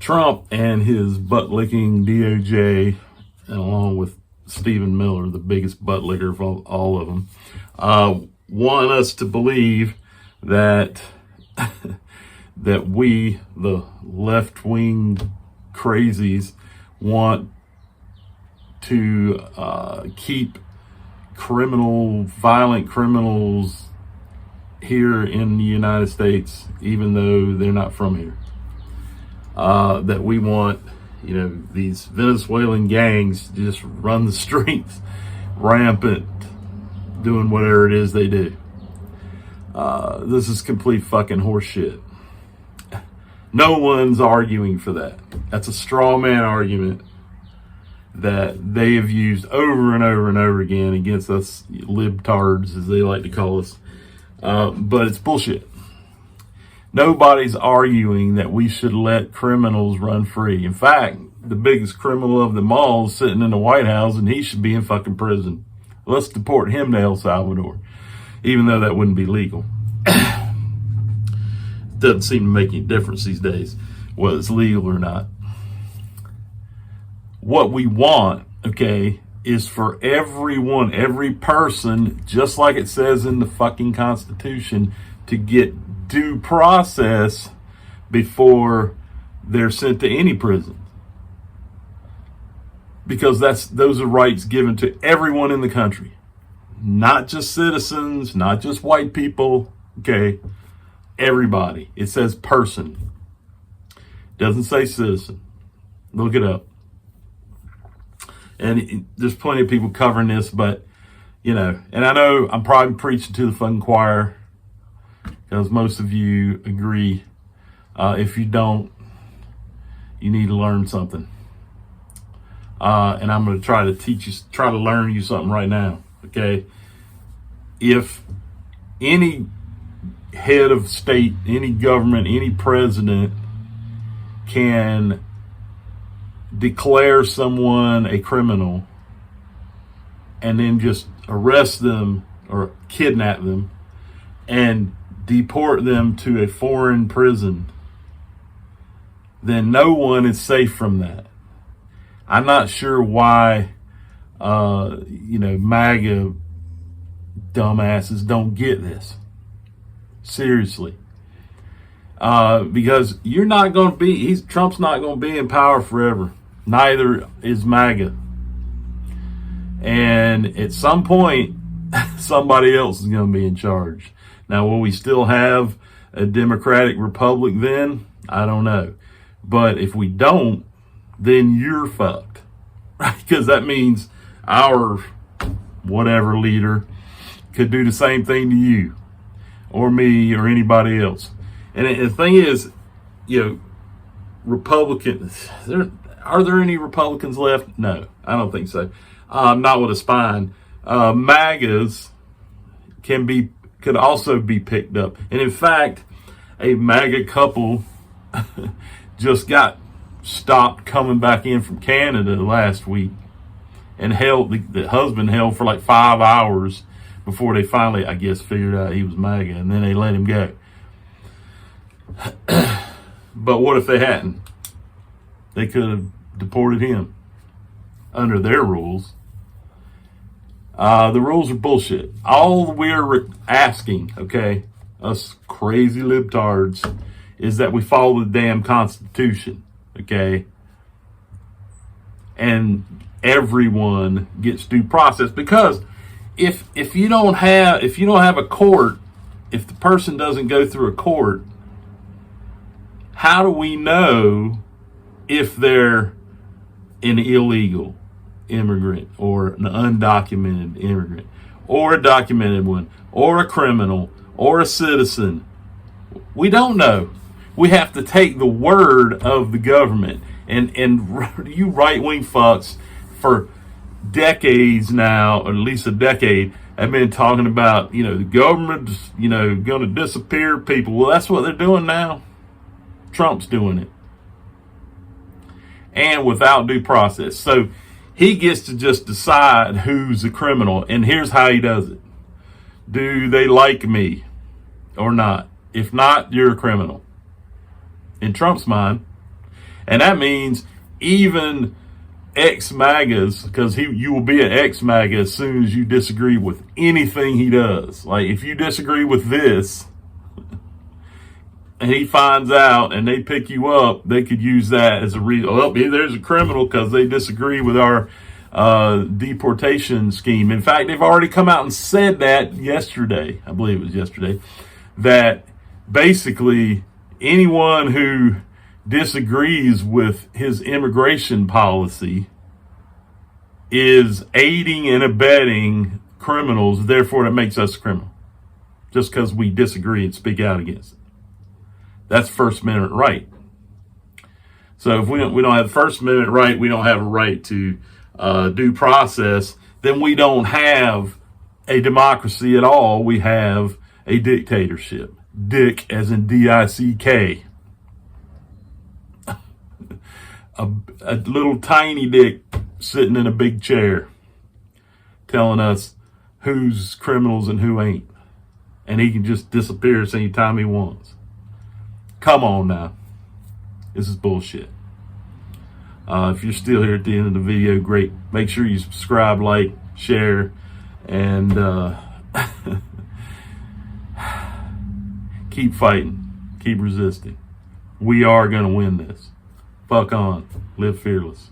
Trump and his butt-licking DOJ, along with Stephen Miller, the biggest butt-licker of all of them, want us to believe that that we, the left-wing crazies, want to keep violent criminals here in the United States, even though they're not from here. That we want, these Venezuelan gangs to just run the streets rampant, doing whatever it is they do. This is complete fucking horseshit. No one's arguing for that. That's a straw man argument that they have used over and over and over again against us libtards, as they like to call us. But it's bullshit. Nobody's arguing that we should let criminals run free. In fact, the biggest criminal of them all is sitting in the White House, and he should be in fucking prison. Let's deport him to El Salvador, even though that wouldn't be legal. Doesn't seem to make any difference these days whether it's legal or not. What we want, is for everyone, every person, just like it says in the fucking Constitution, to get due process before they're sent to any prison. Because those are rights given to everyone in the country. Not just citizens, not just white people, everybody. It says person. Doesn't say citizen. Look it up. And there's plenty of people covering this, but, and I know I'm probably preaching to the fucking choir, because most of you agree. If you don't, you need to learn something. And I'm going to try to learn you something right now, If any head of state, any government, any president can declare someone a criminal and then just arrest them or kidnap them and deport them to a foreign prison, then no one is safe from that. I'm not sure why, MAGA dumbasses don't get this. Seriously. Because you're not going to be, Trump's not going to be in power forever. Neither is MAGA. And at some point, somebody else is going to be in charge. Now, will we still have a Democratic Republic then? I don't know. But if we don't, then you're fucked. Right? Because that means our whatever leader could do the same thing to you or me or anybody else. And the thing is, Republicans, are there any Republicans left? No, I don't think so. Not with a spine. MAGAs could also be picked up. And in fact, a MAGA couple just got stopped coming back in from Canada last week and the husband held for like 5 hours before they finally, I guess, figured out he was MAGA, and then they let him go. But what if they hadn't? They could have deported him under their rules. The rules are bullshit. All we're asking, us crazy libtards, is that we follow the damn Constitution, and everyone gets due process. Because if you don't have a court, if the person doesn't go through a court, how do we know if they're an illegal immigrant or an undocumented immigrant or a documented one or a criminal or a citizen? We don't know. We have to take the word of the government. And you right-wing fucks for decades now, or at least a decade, have been talking about, the government's, going to disappear people. Well, that's what they're doing now. Trump's doing it. And without due process. So he gets to just decide who's a criminal. And here's how he does it. Do they like me or not? If not, you're a criminal. In Trump's mind. And that means even ex-MAGAs, because you will be an ex-MAGA as soon as you disagree with anything he does. Like, if you disagree with this, and he finds out and they pick you up, they could use that as a reason. Oh, there's a criminal because they disagree with our deportation scheme. In fact, they've already come out and said that yesterday. I believe it was yesterday. That basically anyone who disagrees with his immigration policy is aiding and abetting criminals. Therefore, that makes us a criminal. Just because we disagree and speak out against it. That's First Amendment right. So if we don't have the First Amendment right, we don't have a right to due process, then we don't have a democracy at all. We have a dictatorship. Dick as in D-I-C-K. A little tiny dick sitting in a big chair telling us who's criminals and who ain't. And he can just disappear anytime he wants. Come on now. This is bullshit. If you're still here at the end of the video, great. Make sure you subscribe, like, share, and keep fighting. Keep resisting. We are going to win this. Fuck on. Live fearless.